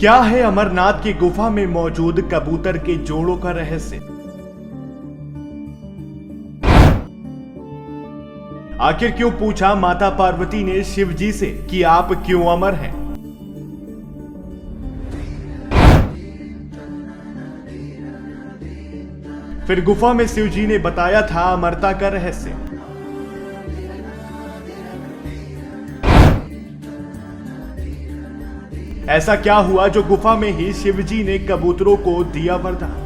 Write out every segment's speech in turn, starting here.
क्या है अमरनाथ की गुफा में मौजूद कबूतर के जोड़ों का रहस्य? आखिर क्यों पूछा माता पार्वती ने शिव जी से कि आप क्यों अमर हैं? फिर गुफा में शिव जी ने बताया था अमरता का रहस्य। ऐसा क्या हुआ जो गुफा में ही शिव जी ने कबूतरों को दिया वरदान?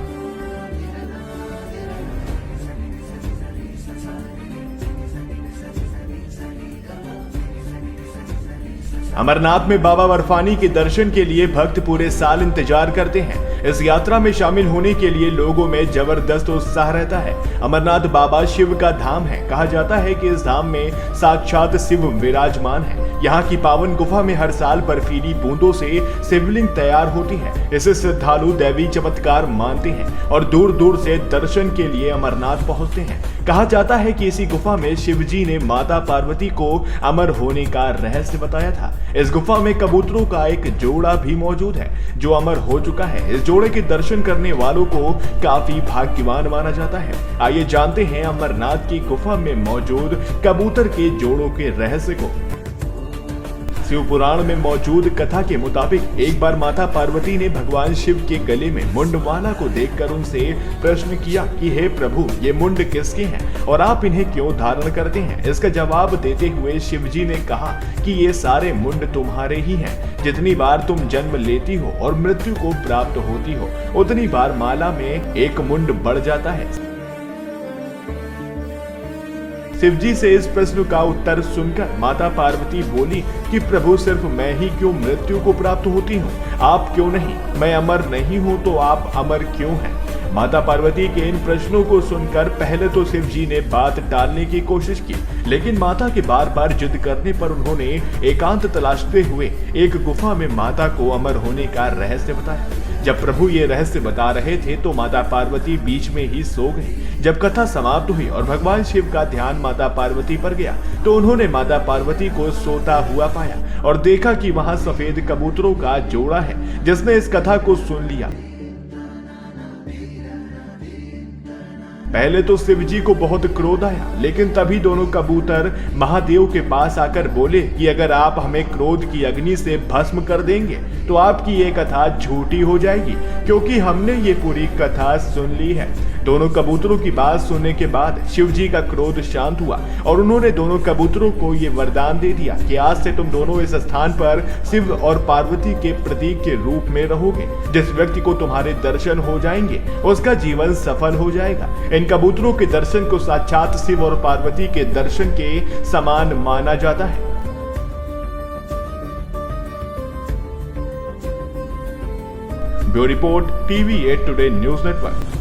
अमरनाथ में बाबा बर्फानी के दर्शन के लिए भक्त पूरे साल इंतजार करते हैं। इस यात्रा में शामिल होने के लिए लोगों में जबरदस्त उत्साह रहता है। अमरनाथ बाबा शिव का धाम है। कहा जाता है कि इस धाम में साक्षात शिव विराजमान है। यहाँ की पावन गुफा में हर साल बर्फीली बूंदों से शिवलिंग तैयार होती है। इसे श्रद्धालु दैवी चमत्कार मानते हैं और दूर दूर से दर्शन के लिए अमरनाथ पहुंचते हैं। कहा जाता है कि इसी गुफा में शिव जी ने माता पार्वती को अमर होने का रहस्य बताया था। इस गुफा में कबूतरों का एक जोड़ा भी मौजूद है जो अमर हो चुका है। इस जोड़े के दर्शन करने वालों को काफी भाग्यवान माना जाता है। आइए जानते हैं अमरनाथ की गुफा में मौजूद कबूतर के जोड़ों के रहस्य को। शिव पुराण में मौजूद कथा के मुताबिक एक बार माता पार्वती ने भगवान शिव के गले में मुंडमाला को देखकर उनसे प्रश्न किया कि हे प्रभु, ये मुंड किसके हैं और आप इन्हें क्यों धारण करते हैं? इसका जवाब देते हुए शिव जी ने कहा कि ये सारे मुंड तुम्हारे ही हैं। जितनी बार तुम जन्म लेती हो और मृत्यु को प्राप्त होती हो, उतनी बार माला में एक मुंड बढ़ जाता है। शिव जी से इस प्रश्न का उत्तर सुनकर माता पार्वती बोली कि प्रभु, सिर्फ मैं ही क्यों मृत्यु को प्राप्त होती हूँ, आप क्यों नहीं? मैं अमर नहीं हूँ तो आप अमर क्यों हैं? माता पार्वती के इन प्रश्नों को सुनकर पहले तो शिव जी ने बात टालने की कोशिश की, लेकिन माता के बार बार जिद करने पर उन्होंने एकांत तलाशते हुए एक गुफा में माता को अमर होने का रहस्य बताया। जब प्रभु ये रहस्य बता रहे थे तो माता पार्वती बीच में ही सो गई। जब कथा समाप्त हुई और भगवान शिव का ध्यान माता पार्वती पर गया तो उन्होंने माता पार्वती को सोता हुआ पाया और देखा कि वहां सफेद कबूतरों का जोड़ा है जिसने इस कथा को सुन लिया। पहले तो शिव जी को बहुत क्रोध आया, लेकिन तभी दोनों कबूतर महादेव के पास आकर बोले कि अगर आप हमें क्रोध की अग्नि से भस्म कर देंगे तो आपकी ये कथा झूठी हो जाएगी, क्योंकि हमने ये पूरी कथा सुन ली है। दोनों कबूतरों की बात सुनने के बाद शिव जी का क्रोध शांत हुआ और उन्होंने दोनों कबूतरों को ये वरदान दे दिया कि आज से तुम दोनों इस स्थान पर शिव और पार्वती के प्रतीक के रूप में रहोगे। जिस व्यक्ति को तुम्हारे दर्शन हो जाएंगे उसका जीवन सफल हो जाएगा। इन कबूतरों के दर्शन को साक्षात शिव और पार्वती के दर्शन के समान माना जाता है। Bureau report, TV8 today news network.